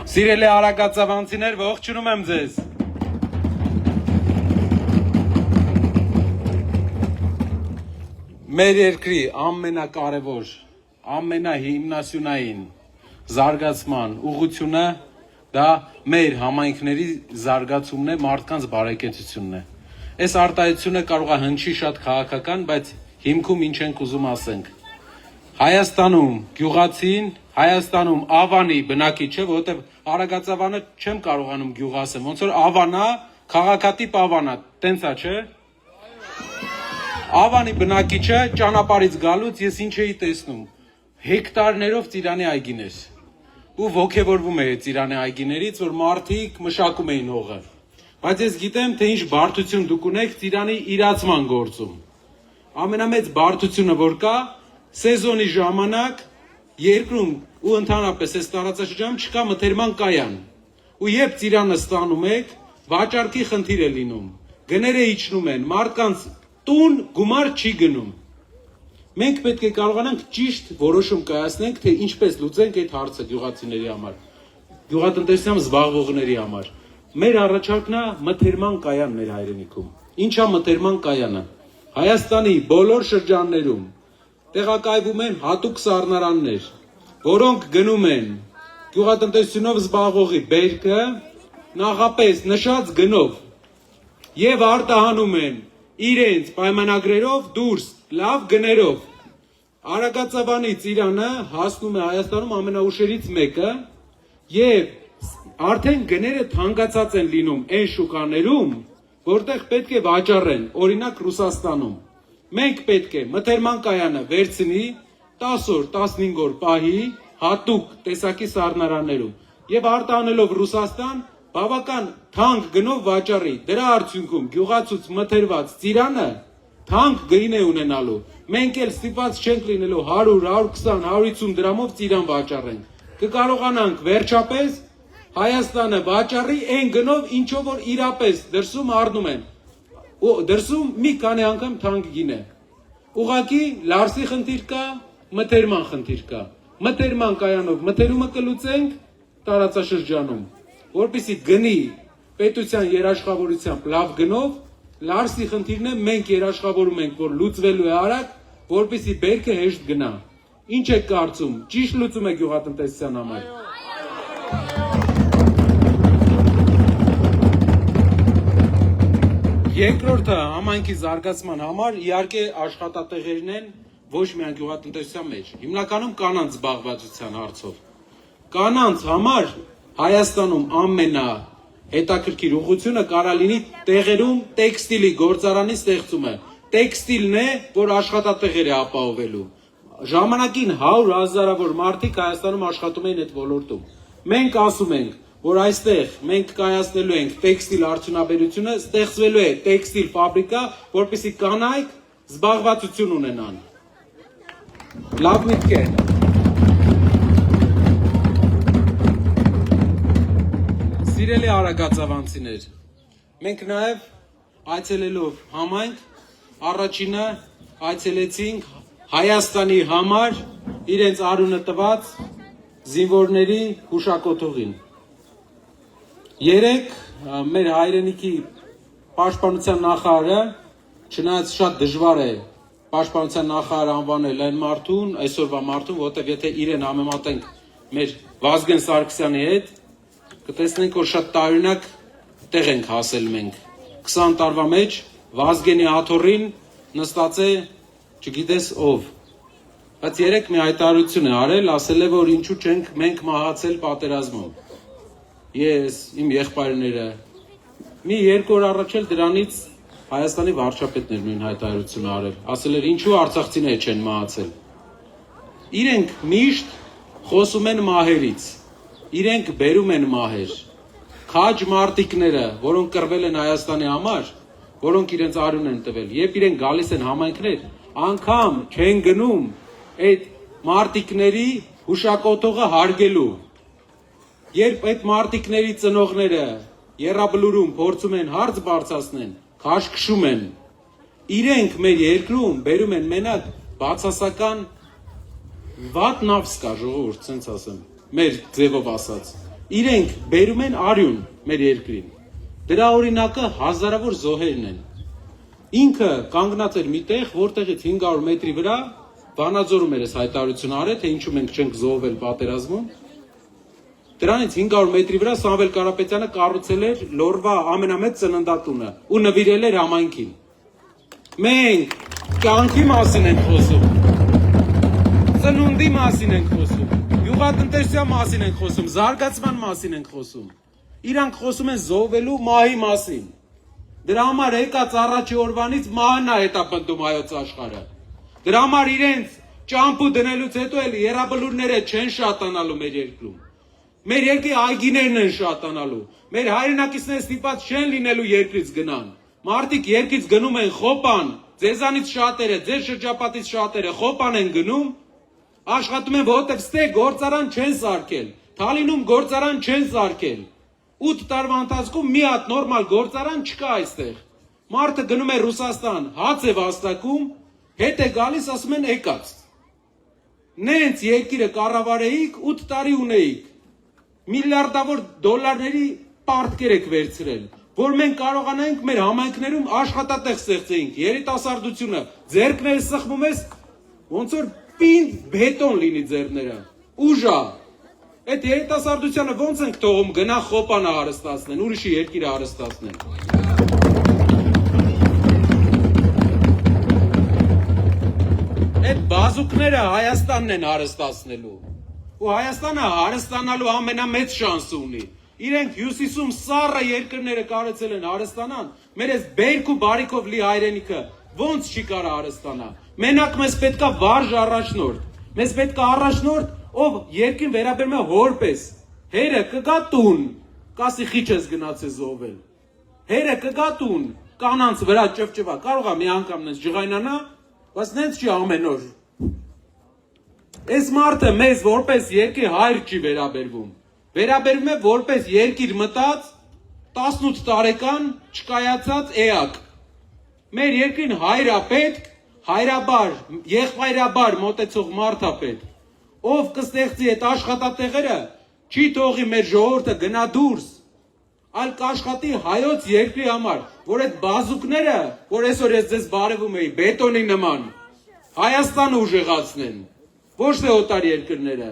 Սիրելի արագածավանցիներ, ողջունում եմ ձեզ։ Մեր երկրի ամենակարևոր, ամենահիմնասյունային զարգացման ուղղությունը դա մեր համայնքների զարգացումն է, մարդկանց բարեկեցությունն է։ Այս արտահայտությունը կարող է հնչի շատ քաղաքական, բայց հիմքում ինչ ենք ուզում ասենք։ Հայաստանում գյուղացին, Հայաստանում Ավանի բնակիչը, որովհետև Արագածավանը չեմ կարողանում գյուղ ասեմ, ոնց որ Ավանա, քաղաքատիպ Ավանա, տենց է, չէ։ Ավանի բնակիչը ճանապարհից գալուց ես ինչ էի տեսնում, հեկտարներով ծիրանի այգիներ, ու ոգևորվում էի ծիրանի այգիներից, որ մարդիկ մշակում էին հողը, բայց ես գիտեմ, թե ինչ բարդություն դուք ունեք ծիրանի իրացման գործում, ամենամեծ բարդությունը, որ կա, սեզոնի ժամանակ երկրում ու ընդհանրապես այս տարածաշրջանում չկա մթերման կայան, ու երբ ծիրանը ստանում եք, վաճառքի խնդիր է լինում, գները իջնում են, մարդկանց տուն գումար չի գնում։ Մենք պետք է կարողանանք ճիշտ որոշում կայացնենք, թե ինչպես լուծենք այդ հարցը գյուղացիների համար, գյուղատնտեսությամբ զբաղվողների համար։ Մեր առաջարկն է մթերման կայան մեր հայրենիքում։ Ինչ է մթերման կայանը։ Հայաստանի բոլոր շրջաններում տեղակայվում են հատուկ սառնարաններ, որոնք գնում են գյուղատնտեսությունով զբաղվողի բերքը նախապես նշած գնով եւ արտահանում են իրենց պայմանագրերով դուրս լավ գներով։ Արագածավանի ծիրանը հասնում է Հայաստանում ամենաուշերից մեկը եւ արդեն գները թանկացած են լինում այն շուկաներում, որտեղ պետք է վաճառեն, օրինակ Ռուսաստանում։ Մենք պետք է մթերման կայանը վերցնի 10 օր, 15 օր պահի հատուկ տեսակի սառնարաններում եւ արտահանելով Ռուսաստան բավական թանկ գնով վաճառի։ Դրա արդյունքում գյուղացուց մթերված ծիրանը թանկ գին է ունենալու։ Մենք էլ ստիպված չենք լինելու 100, 120, 150 դրամով ծիրան վաճառենք։ Կկարողանանք վերջապես Հայաստանը վաճառի այն գնով, ինչով որ իրապես դրսում առնում են։ Ու դրսում մի քանի անգամ թանկ գին է։ Ուղղակի լարսի խնդիր կա, մթերման խնդիր կա։ Մթերման կայանով մթերումը կլուծենք տարածաշրջանում, որպեսզի գնի պետության երաշխավորությամբ լավ գնով, լարսի խնդիրն է մենք երաշխավորում ենք, որ լուծվելու է արագ, որպեսզի բերքը հեշտ գնա։ Ինչ եք կարծում, ճիշտ լուծում է գյուղատնտեսության համար։ Երկրորդը համայնքի զարգացման համար իհարկե աշխատատեղերն են ոչ միայն գյուղատնտեսության մեջ, հիմնականում կանանց զբաղվածության հարցով։ Կանանց համար Հայաստանում ամենահետաքրքիր ուղղությունը կարա լինի տեղերում տեքստիլի գործարանի ստեղծումը։ Տեքստիլն է, որ աշխատատեղեր է ապահովելու։ Ժամանակին 100,000-ավոր մարդիկ Հայաստանում աշխատում էին այդ ոլորտում։ Մենք ասում ենք, որ այստեղ մենք կայացնելու ենք տեքստիլ արդյունաբերությունը, ստեղծվելու է տեքստիլ ֆաբրիկա, որպեսզի կանայք զբաղվածություն ունենան։ Լավ միտք է։ Սիրելի արագածավանցիներ, մենք նաև այցելելով համայնք, առաջինը այցելեցինք Հայաստանի համար իրենց արունը տված զինվորների հուշակոթողին։ Երեք մեր հայրենիքի պաշտպանության նախարարը, չնայած շատ դժվար է պաշտպանության նախարար անվանել այն մարդուն, այսօրվա մարդուն, որտեղ եթե իրեն համեմատենք մեր Վազգեն Սարգսյանի հետ, կտեսնենք, որ շատ տարօրինակ տեղ ենք հասել մենք։ 20 տարվա մեջ Վազգենի աթոռին նստած է չգիտես ով։ Բայց երեք մի հայտարարություն է արել, ասել է, որ ինչու չենք մենք մահացել պատերազմում։ Ես, իմ եղբայրները, մի 2 օր առաջ էլ դրանից Հայաստանի վարչապետն էր նույն հայտարարությունը արել, ասել էր ինչու արցախցիները չեն մահացել։ Իրենք միշտ խոսում են մահերից, իրենք բերում են մահեր, քաջ մարտիկները, որոնք կռվել են Հայաստանի համար, որոնք իրենց արյուն են տվել, երբ իրենք գալիս են համայնքներ, անգամ չեն գնում այդ մարտիկների հուշակոթողը հարգելու։ Երբ այդ մարտիկների ծնողները եռաբլուրում փորձում են հարց բարձրացնեն, քաշքշում են, իրենք մեր երկրում բերում են մենակ բացասական վատ նավս կա ժողովուրդ, ցենց ասեմ, մեր ձևով ասած։ իրենք բերում են արյուն մեր երկրին։ Դրա օրինակը հազարավոր զոհերն են։ Ինքը կանգնած էր միտեղ, որտեղից 500 մետրի վրա Վանաձորում էր հայտարարություն արել, թե ինչու մենք չենք զոհվել պատերազմում։ Դրանից 500 մետրի վրա Սամվել Կարապետյանը կառուցել էր Լոռվա ամենամեծ ծննդատունը ու նվիրել էր համայնքին։ Մենք կյանքի մասին ենք խոսում, ծնունդի մասին ենք խոսում, յուղատնտեսության մասին ենք խոսում, զարգացման մասին ենք խոսում։ Իրանք խոսում են զոհվելու մահի մասին։ Դրա համար եկած առաջի օրվանից մահն է հետապնդում հայոց աշխարհը։ Դրա համար իրենց ճամփու դնելուց հետո էլ երաբլուրները չեն շատանալու մեր երկրում։ Մեր երկրի այգիներն են շատանալու։ Մեր հայրենակիցները ստիպված չեն լինելու երկրից գնան։ Մարդիկ երկրից գնում են խոպան, ձեզանից շատերը, ձեր շրջապատից շատերը խոպան են գնում, աշխատում են, որովհետև ստե գործարան չեն սարքել, Թալինում գործարան չեն սարքել։ 8 տարվա ընթացքում մի հատ նորմալ գործարան չկա այստեղ։ Մարդը գնում է Ռուսաստան, հաց է վաստակում, հետ է գալիս, ասում են եկած։ Նենց երկիրը կառավարեիք, 8 տարի ունեիք։ Միլիարդավոր դոլարների պարտքեր եք վերցրել, որ մենք կարողանանք մեր համայնքներում աշխատատեղ ստեղծեինք, երիտասարդությունը, ձեռքները սխմում ես, ոնց որ պինդ բետոն լինի ձեռները, ուժա։ Այդ երիտասարդությանը ոնց ենք թողում գնա խոպանը հարստացնեն, ուրիշի երկիրը հարստացնեն։ Այդ բազուկները Հայաստանն են հարստացնելու։ Ու Հայաստանը հարստանալու ամենամեծ շանսը ունի։ Իրենք հյուսիսում սառը երկրները կարեցել են հարստանան, մեր այս բերք ու բարիքով լի հայրենիքը ոնց չի կարա հարստանա։ Մենակ մեզ պետքա վարժ առաջնորդ։ Մեզ պետքա առաջնորդ, ով երկրին վերաբերում է հորպես։ Հերը կգա տուն, կասի խիչ ես գնացել զոհվել։ Հերը կգա տուն, կանանց վրա ճվճվա, կարող է մի անգամ նենց ջղայնանա, բայց նենց չի ամեն օր։ Այս մարդը մեզ որպես երկիր հայր չի վերաբերվում։ Վերաբերվում է որպես երկիր մտած 18 տարեկան չկայացած էակ։ Մեր երկրին հայրա պետք, հայրաբար, եղբայրաբար մոտեցող մարդ է պետք, ով կստեղծի այդ աշխատատեղերը, չի թողի մեր ժողովուրդը գնա դուրս, այլ կաշխատի հայոց երկրի համար, որ այդ բազուկները, որ այսօր ես ձեզ բարևում էի, բետոնի նման, Հայաստանը ուժեղացնեն, ոչ թե օտար երկրները։